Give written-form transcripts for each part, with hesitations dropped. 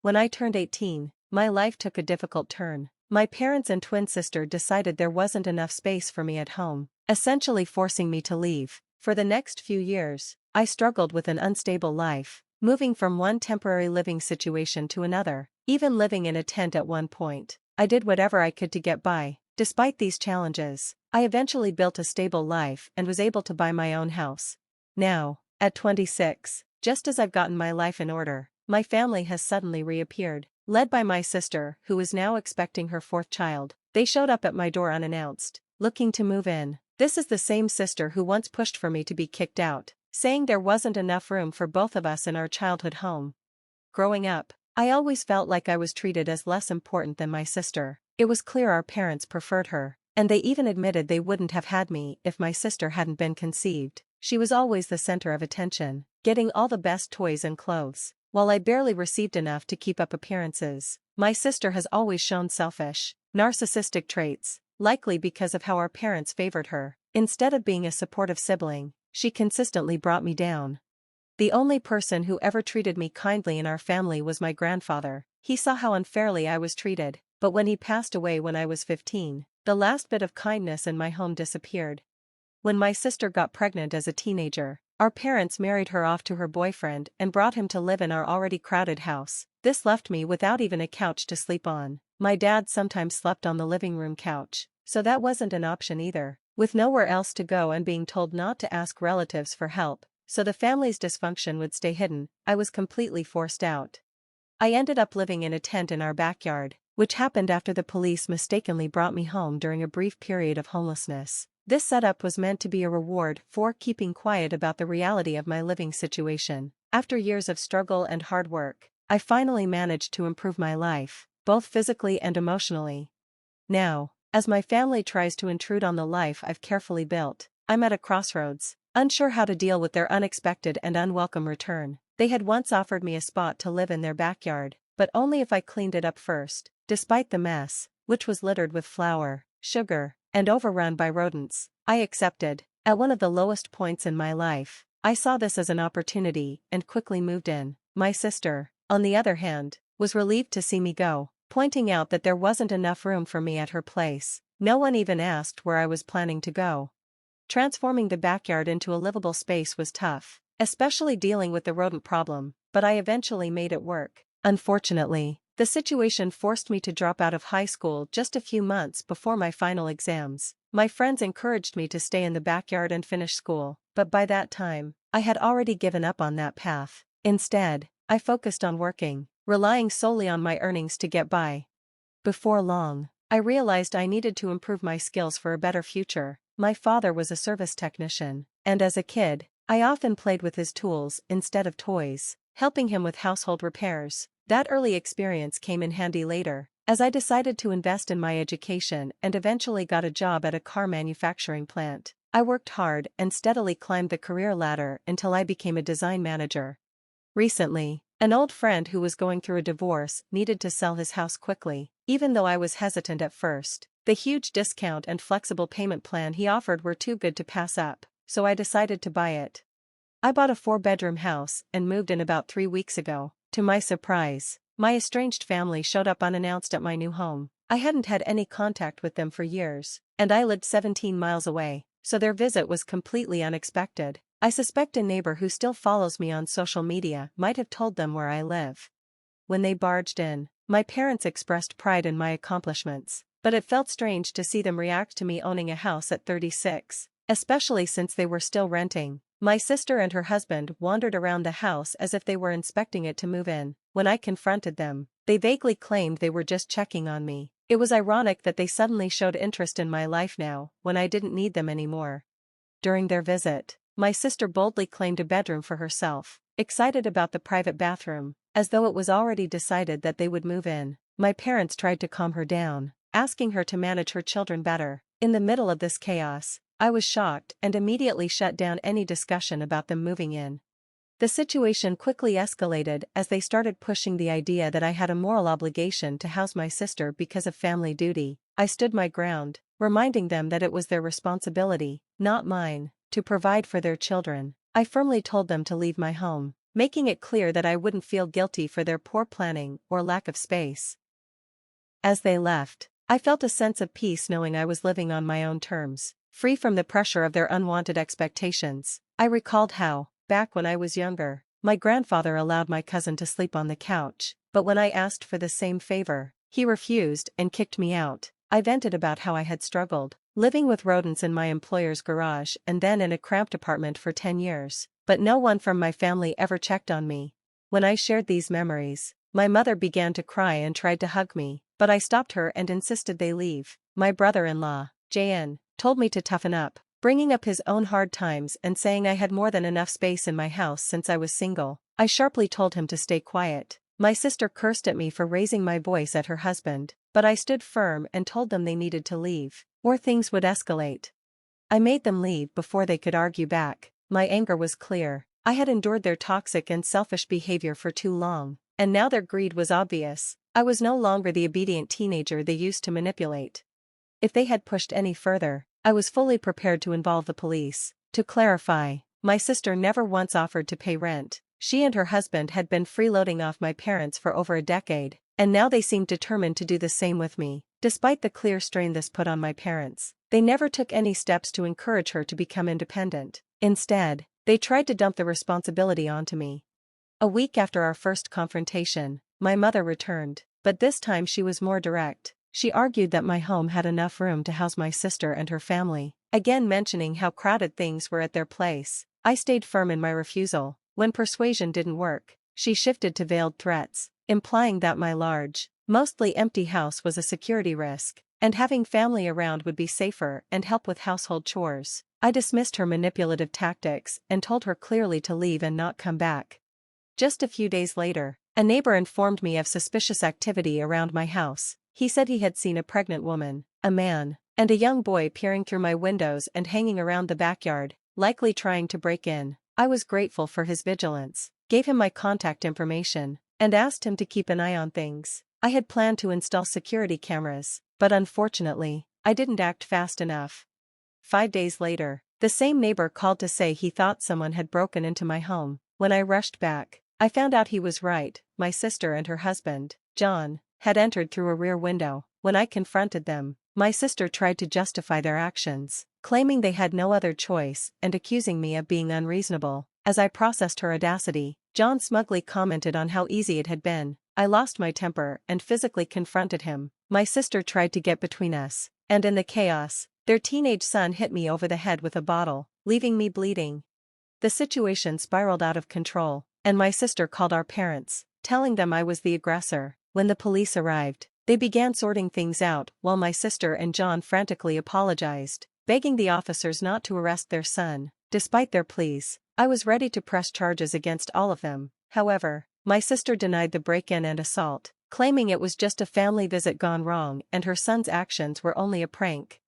When I turned 18, my life took a difficult turn. My parents and twin sister decided there wasn't enough space for me at home, essentially forcing me to leave. For the next few years, I struggled with an unstable life, moving from one temporary living situation to another, even living in a tent at one point. I did whatever I could to get by. Despite these challenges, I eventually built a stable life and was able to buy my own house. Now, at 26, just as I've gotten my life in order, my family has suddenly reappeared, led by my sister, who is now expecting her fourth child. They showed up at my door unannounced, looking to move in. This is the same sister who once pushed for me to be kicked out, saying there wasn't enough room for both of us in our childhood home. Growing up, I always felt like I was treated as less important than my sister. It was clear our parents preferred her, and they even admitted they wouldn't have had me if my sister hadn't been conceived. She was always the center of attention, getting all the best toys and clothes, while I barely received enough to keep up appearances. My sister has always shown selfish, narcissistic traits, likely because of how our parents favored her. Instead of being a supportive sibling, she consistently brought me down. The only person who ever treated me kindly in our family was my grandfather. He saw how unfairly I was treated, but when he passed away when I was 15, the last bit of kindness in my home disappeared. When my sister got pregnant as a teenager, our parents married her off to her boyfriend and brought him to live in our already crowded house. This left me without even a couch to sleep on. My dad sometimes slept on the living room couch, so that wasn't an option either. With nowhere else to go and being told not to ask relatives for help, so the family's dysfunction would stay hidden, I was completely forced out. I ended up living in a tent in our backyard, which happened after the police mistakenly brought me home during a brief period of homelessness. This setup was meant to be a reward for keeping quiet about the reality of my living situation. After years of struggle and hard work, I finally managed to improve my life, both physically and emotionally. Now, as my family tries to intrude on the life I've carefully built, I'm at a crossroads, unsure how to deal with their unexpected and unwelcome return. They had once offered me a spot to live in their backyard, but only if I cleaned it up first. Despite the mess, which was littered with flour, sugar, and overrun by rodents, I accepted. At one of the lowest points in my life, I saw this as an opportunity and quickly moved in. My sister, on the other hand, was relieved to see me go, pointing out that there wasn't enough room for me at her place. No one even asked where I was planning to go. Transforming the backyard into a livable space was tough, especially dealing with the rodent problem, but I eventually made it work. Unfortunately, the situation forced me to drop out of high school just a few months before my final exams. My friends encouraged me to stay in the backyard and finish school, but by that time, I had already given up on that path. Instead, I focused on working, relying solely on my earnings to get by. Before long, I realized I needed to improve my skills for a better future. My father was a service technician, and as a kid, I often played with his tools instead of toys, helping him with household repairs. That early experience came in handy later, as I decided to invest in my education and eventually got a job at a car manufacturing plant. I worked hard and steadily climbed the career ladder until I became a design manager. Recently, an old friend who was going through a divorce needed to sell his house quickly. Even though I was hesitant at first, the huge discount and flexible payment plan he offered were too good to pass up, so I decided to buy it. I bought a 4-bedroom house and moved in about 3 weeks ago. To my surprise, my estranged family showed up unannounced at my new home. I hadn't had any contact with them for years, and I lived 17 miles away, so their visit was completely unexpected. I suspect a neighbor who still follows me on social media might have told them where I live. When they barged in, my parents expressed pride in my accomplishments, but it felt strange to see them react to me owning a house at 36, especially since they were still renting. My sister and her husband wandered around the house as if they were inspecting it to move in. When I confronted them, they vaguely claimed they were just checking on me. It was ironic that they suddenly showed interest in my life now, when I didn't need them anymore. During their visit, my sister boldly claimed a bedroom for herself, excited about the private bathroom, as though it was already decided that they would move in. My parents tried to calm her down, asking her to manage her children better. In the middle of this chaos, I was shocked and immediately shut down any discussion about them moving in. The situation quickly escalated as they started pushing the idea that I had a moral obligation to house my sister because of family duty. I stood my ground, reminding them that it was their responsibility, not mine, to provide for their children. I firmly told them to leave my home. making it clear that I wouldn't feel guilty for their poor planning or lack of space. As they left, I felt a sense of peace knowing I was living on my own terms, free from the pressure of their unwanted expectations. I recalled how, back when I was younger, my grandfather allowed my cousin to sleep on the couch, but when I asked for the same favor, he refused and kicked me out. I vented about how I had struggled, living with rodents in my employer's garage and then in a cramped apartment for 10 years, but no one from my family ever checked on me. When I shared these memories, my mother began to cry and tried to hug me, but I stopped her and insisted they leave. My brother-in-law, JN, told me to toughen up, bringing up his own hard times and saying I had more than enough space in my house since I was single. I sharply told him to stay quiet. My sister cursed at me for raising my voice at her husband, but I stood firm and told them they needed to leave, or things would escalate. I made them leave before they could argue back. My anger was clear. I had endured their toxic and selfish behavior for too long, and now their greed was obvious. I was no longer the obedient teenager they used to manipulate. If they had pushed any further, I was fully prepared to involve the police. To clarify, my sister never once offered to pay rent. She and her husband had been freeloading off my parents for over a decade, and now they seemed determined to do the same with me. Despite the clear strain this put on my parents, they never took any steps to encourage her to become independent. Instead, they tried to dump the responsibility onto me. A week after our first confrontation, my mother returned, but this time she was more direct. She argued that my home had enough room to house my sister and her family, again mentioning how crowded things were at their place. I stayed firm in my refusal. When persuasion didn't work, she shifted to veiled threats, implying that my large, mostly empty house was a security risk, and having family around would be safer and help with household chores. I dismissed her manipulative tactics and told her clearly to leave and not come back. Just a few days later, a neighbor informed me of suspicious activity around my house. He said he had seen a pregnant woman, a man, and a young boy peering through my windows and hanging around the backyard, likely trying to break in. I was grateful for his vigilance, gave him my contact information, and asked him to keep an eye on things. I had planned to install security cameras, but unfortunately, I didn't act fast enough. 5 days later, the same neighbor called to say he thought someone had broken into my home. When I rushed back, I found out he was right. My sister and her husband, John, had entered through a rear window. When I confronted them, my sister tried to justify their actions, claiming they had no other choice and accusing me of being unreasonable. As I processed her audacity, John smugly commented on how easy it had been. I lost my temper and physically confronted him. My sister tried to get between us, and in the chaos, their teenage son hit me over the head with a bottle, leaving me bleeding. The situation spiraled out of control, and my sister called our parents, telling them I was the aggressor. When the police arrived, they began sorting things out while my sister and John frantically apologized, begging the officers not to arrest their son. Despite their pleas, I was ready to press charges against all of them. However, my sister denied the break-in and assault, claiming it was just a family visit gone wrong and her son's actions were only a prank.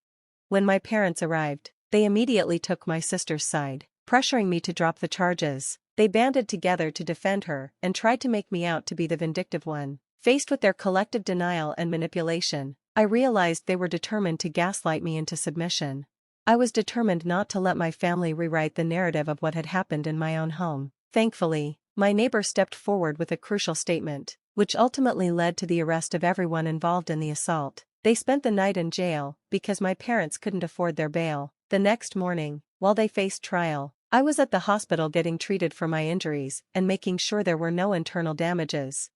When my parents arrived, they immediately took my sister's side, pressuring me to drop the charges. They banded together to defend her and tried to make me out to be the vindictive one. Faced with their collective denial and manipulation, I realized they were determined to gaslight me into submission. I was determined not to let my family rewrite the narrative of what had happened in my own home. Thankfully, my neighbor stepped forward with a crucial statement, which ultimately led to the arrest of everyone involved in the assault. They spent the night in jail because my parents couldn't afford their bail. The next morning, while they faced trial, I was at the hospital getting treated for my injuries and making sure there were no internal damages.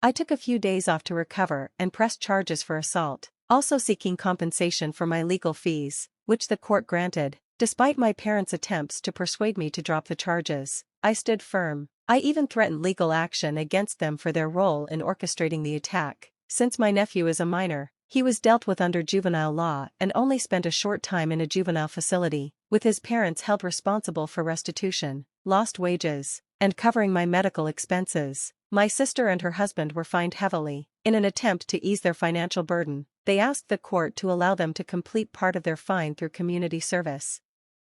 I took a few days off to recover and pressed charges for assault, also seeking compensation for my legal fees, which the court granted. Despite my parents' attempts to persuade me to drop the charges, I stood firm. I even threatened legal action against them for their role in orchestrating the attack. Since my nephew is a minor, he was dealt with under juvenile law and only spent a short time in a juvenile facility, with his parents held responsible for restitution, lost wages, and covering my medical expenses. My sister and her husband were fined heavily. In an attempt to ease their financial burden, they asked the court to allow them to complete part of their fine through community service.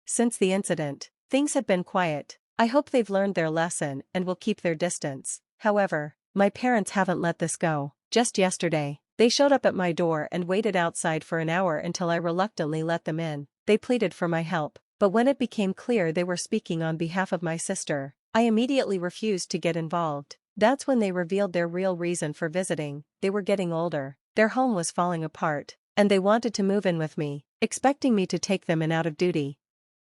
Since the incident, things have been quiet. I hope they've learned their lesson and will keep their distance. However, my parents haven't let this go. Just yesterday, they showed up at my door and waited outside for an hour until I reluctantly let them in. They pleaded for my help, but when it became clear they were speaking on behalf of my sister, I immediately refused to get involved. That's when they revealed their real reason for visiting. They were getting older, their home was falling apart, and they wanted to move in with me, expecting me to take them in out of duty.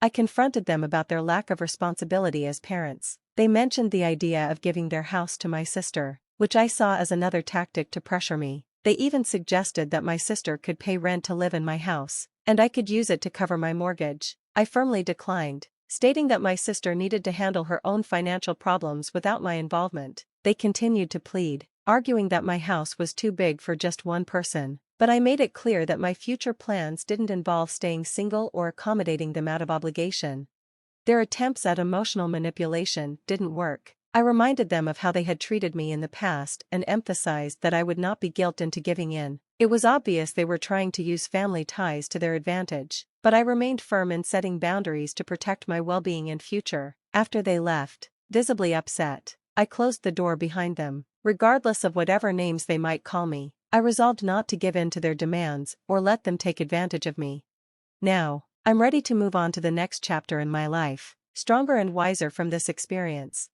I confronted them about their lack of responsibility as parents. They mentioned the idea of giving their house to my sister, which I saw as another tactic to pressure me. They even suggested that my sister could pay rent to live in my house, and I could use it to cover my mortgage. I firmly declined, stating that my sister needed to handle her own financial problems without my involvement. They continued to plead, arguing that my house was too big for just one person, but I made it clear that my future plans didn't involve staying single or accommodating them out of obligation. Their attempts at emotional manipulation didn't work. I reminded them of how they had treated me in the past and emphasized that I would not be guilted into giving in. It was obvious they were trying to use family ties to their advantage, but I remained firm in setting boundaries to protect my well-being and future. After they left, visibly upset, I closed the door behind them. Regardless of whatever names they might call me, I resolved not to give in to their demands or let them take advantage of me. Now, I'm ready to move on to the next chapter in my life, stronger and wiser from this experience.